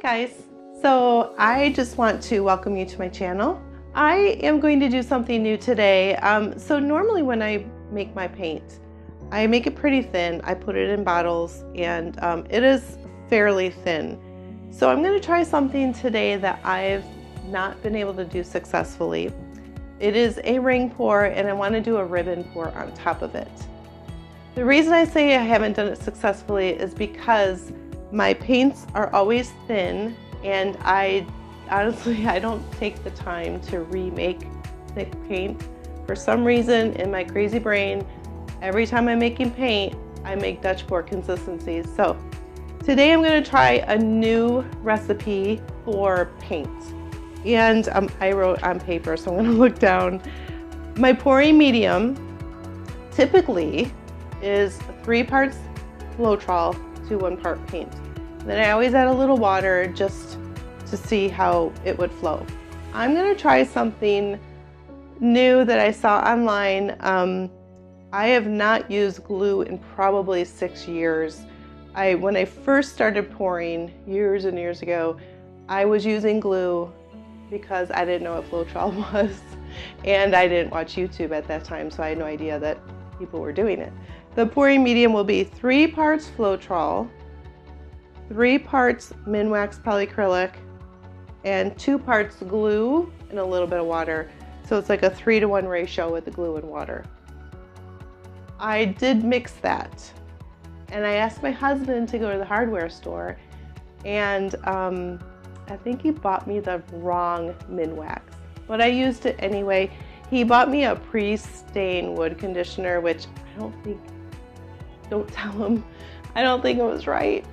guys, so I just want to welcome you to my channel. I am going to do something new today. So normally when I make my paint, I make it pretty thin. I put it in bottles and it is fairly thin. So I'm going to try something today that I've not been able to do successfully. It is a ring pour and I want to do a ribbon pour on top of it. The reason I say I haven't done it successfully is because my paints are always thin and I don't take the time to remake thick paint. For some reason in my crazy brain, every time I'm making paint, I make Dutch pour consistencies. So today I'm going to try a new recipe for paint. And I wrote on paper, so I'm going to look down. My pouring medium typically is 3 parts Floetrol to 1 part paint. Then I always add a little water just to see how it would flow. I'm going to try something new that I saw online. I have not used glue in probably 6 years. When I first started pouring years and years ago, I was using glue because I didn't know what Floetrol was and I didn't watch YouTube at that time, so I had no idea that people were doing it. The pouring medium will be 3 parts Floetrol, 3 parts Minwax polyacrylic, and 2 parts glue and a little bit of water. So it's like a 3-to-1 ratio with the glue and water. I did mix that. And I asked my husband to go to the hardware store, and I think he bought me the wrong Minwax, but I used it anyway. He bought me a pre-stain wood conditioner, which don't tell him, I don't think it was right.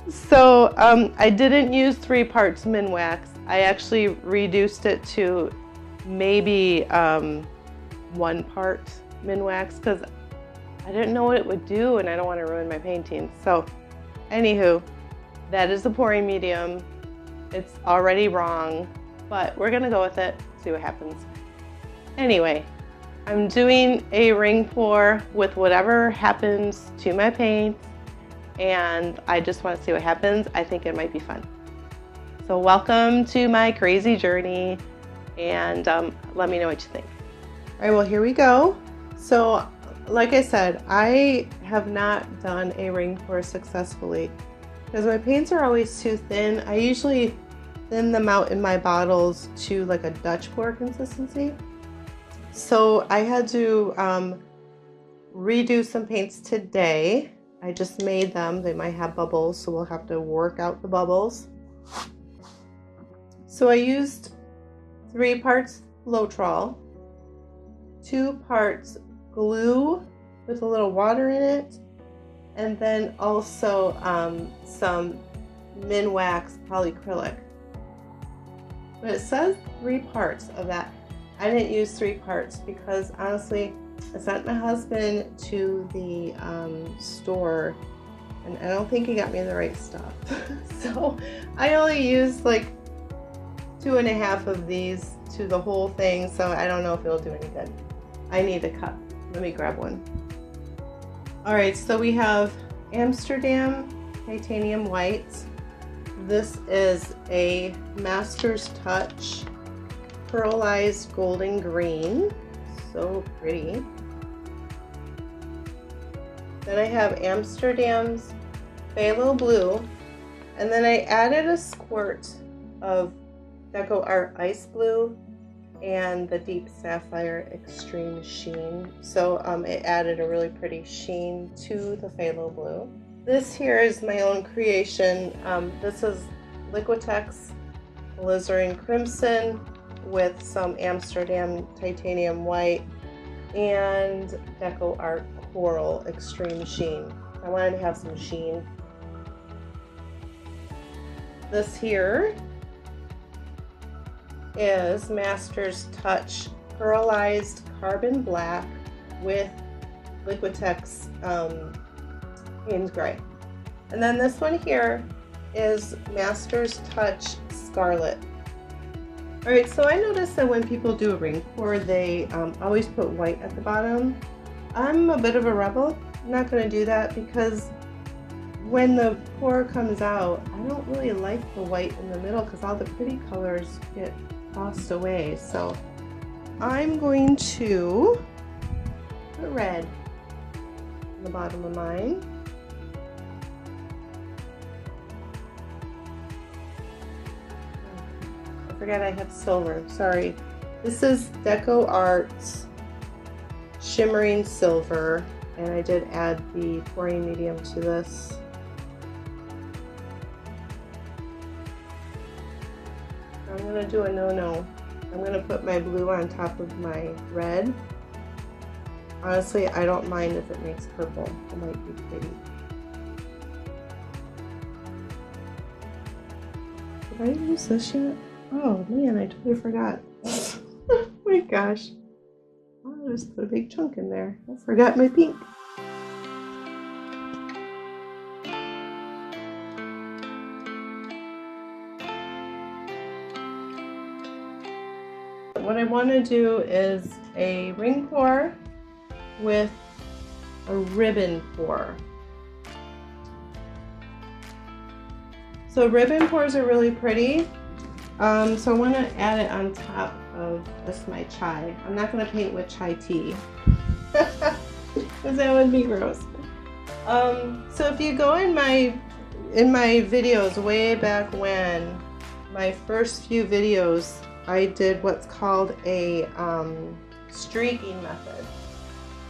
So I didn't use 3 parts Minwax. I actually reduced it to maybe 1 part Minwax because I didn't know what it would do and I don't want to ruin my painting. So anywho, that is the pouring medium. It's already wrong, but we're gonna go with it, see what happens. Anyway, I'm doing a ring pour with whatever happens to my paint, and I just want to see what happens. I think it might be fun. So welcome to my crazy journey, and let me know what you think. All right, well, here we go. So like I said, I have not done a ring pour successfully because my paints are always too thin. I usually thin them out in my bottles to like a Dutch pour consistency. So I had to redo some paints today. I just made them. They might have bubbles, so we'll have to work out the bubbles. So I used 3 parts Floetrol, 2 parts glue with a little water in it, and then also some Minwax polyacrylic. But it says 3 parts of that. I didn't use 3 parts because honestly, I sent my husband to the store and I don't think he got me the right stuff. So I only used like 2.5 of these to the whole thing, so I don't know if it'll do any good. I need a cup. Let me grab one. Alright, so we have Amsterdam titanium white. This is a Master's Touch pearlized golden green. So pretty. Then I have Amsterdam's phthalo blue, and then I added a squirt of DecoArt ice blue and the deep sapphire extreme sheen. So it added a really pretty sheen to the phthalo blue. This here is my own creation. This is Liquitex alizarin crimson with some Amsterdam titanium white and DecoArt coral extreme sheen. I wanted to have some sheen. This here is Master's Touch pearlized carbon black with Liquitex Payne's gray. And then this one here is Master's Touch scarlet. Alright, so I noticed that when people do a ring pour, they always put white at the bottom. I'm a bit of a rebel. I'm not going to do that because when the pour comes out, I don't really like the white in the middle because all the pretty colors get tossed away. So I'm going to put red on the bottom of mine. I forgot I have silver, sorry. This is DecoArt's shimmering silver, and I did add the pouring medium to this. I'm gonna do a no-no. I'm gonna put my blue on top of my red. Honestly, I don't mind if it makes purple. It might be pretty. Did I use this yet? Oh man, I totally forgot. Oh my gosh. I'll just put a big chunk in there. I forgot my pink. What I want to do is a ring pour with a ribbon pour. So ribbon pours are really pretty. So I want to add it on top of this, my chai. I'm not going to paint with chai tea because that would be gross. So if you go in my videos way back when, my first few videos, I did what's called a streaking method,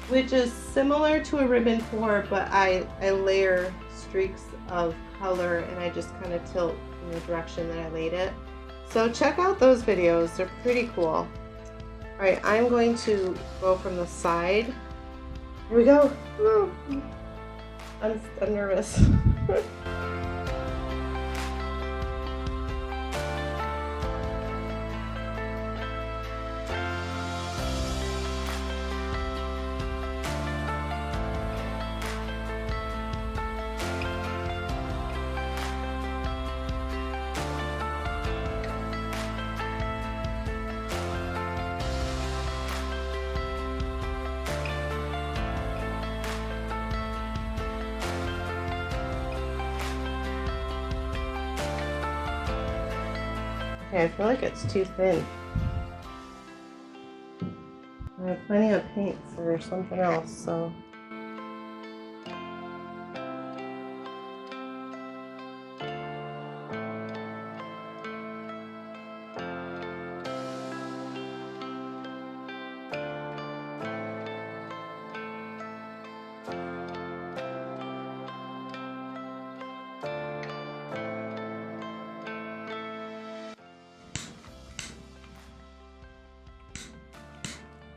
which is similar to a ribbon pour, but I layer streaks of color and I just kind of tilt in the direction that I laid it. So check out those videos, they're pretty cool. Alright, I'm going to go from the side. Here we go. I'm nervous. Okay, I feel like it's too thin. I have plenty of paint for something else, so.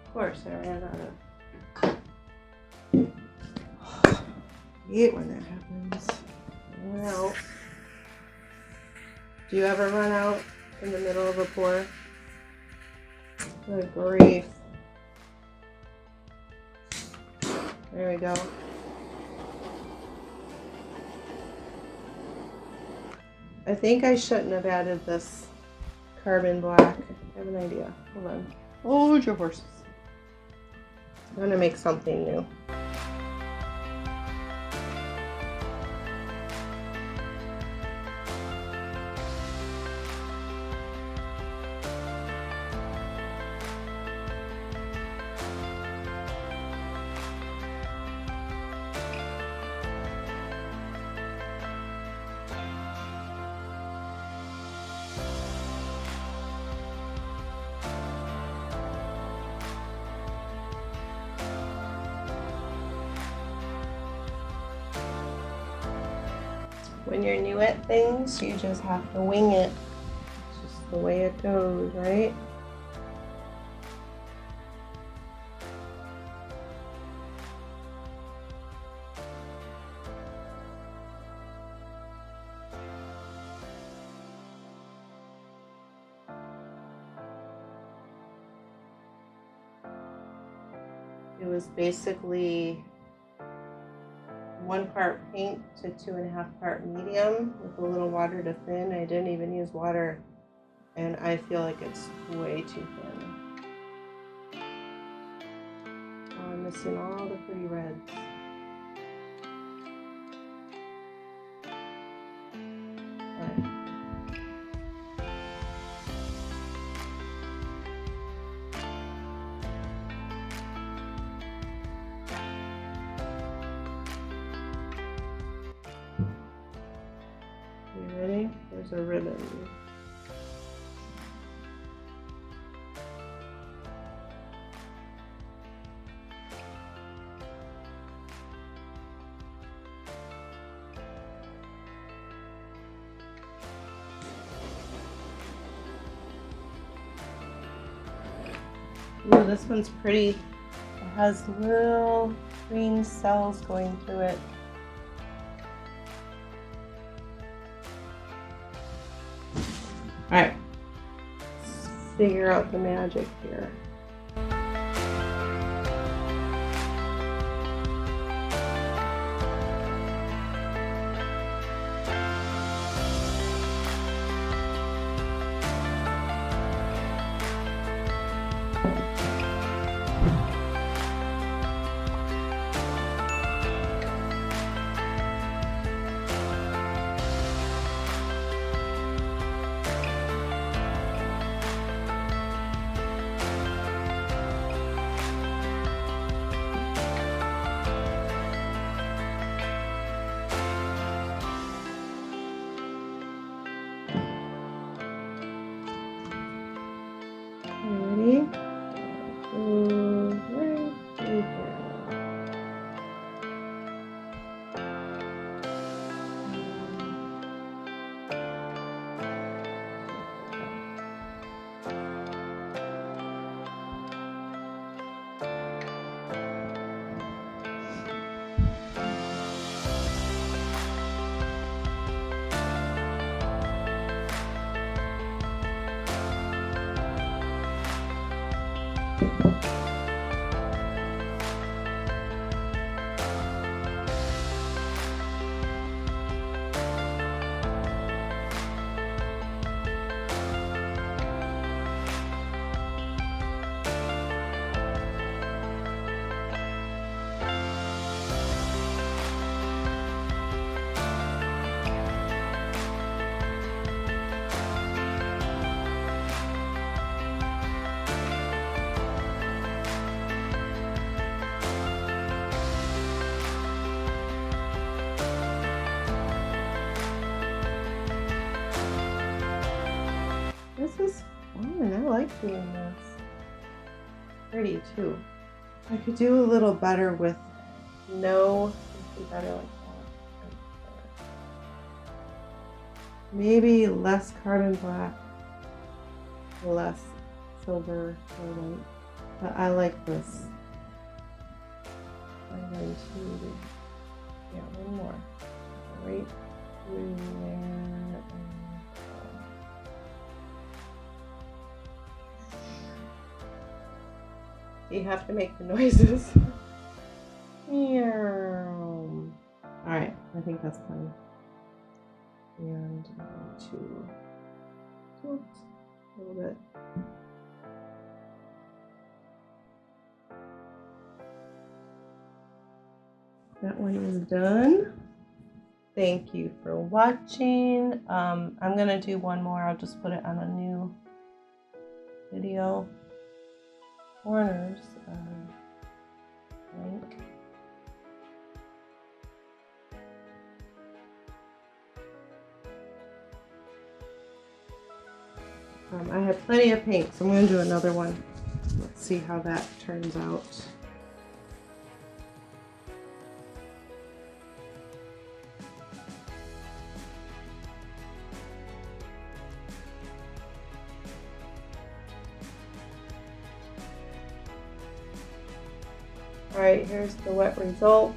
Of course, I ran out of. I hate when that happens. I run out. Do you ever run out in the middle of a pour? Good grief. There we go. I think I shouldn't have added this carbon black. I have an idea. Hold on. Hold your horses. I'm going to make something new. When you're new at things, you just have to wing it. It's just the way it goes, right? It was basically 1 part paint to 2.5 part medium with a little water to thin. I didn't even use water, and I feel like it's way too thin. Oh, I'm missing all the pretty reds. There's a ribbon. Ooh, this one's pretty. It has little green cells going through it. All right, let's figure out the magic here. Ready? Right here. This is fun. I like doing this. Pretty too. I could do a little better with no. Do better like that. Maybe less carbon black, less silver or white. But I like this. I'm going to, yeah, one more. Right through there. You have to make the noises. Alright, I think that's plenty. And I'm going to tilt a little bit. That one is done. Thank you for watching. I'm going to do one more. I'll just put it on a new video. Corners blank. I have plenty of paint, so I'm going to do another one. Let's see how that turns out. Alright, here's the wet result.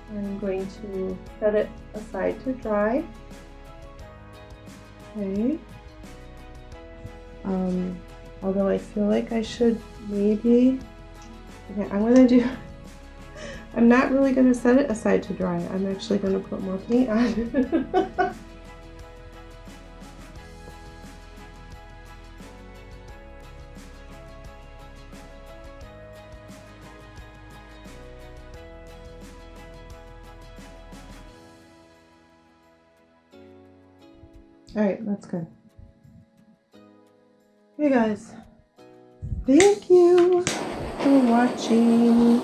I'm going to set it aside to dry. Okay. Although I feel like I should maybe, okay, I'm not really going to set it aside to dry. I'm actually going to put more paint on. Alright, that's good. Hey guys, thank you for watching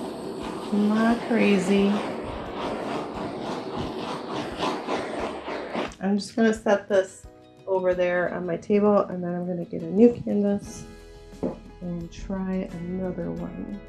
my crazy. I'm just going to set this over there on my table, and then I'm going to get a new canvas and try another one.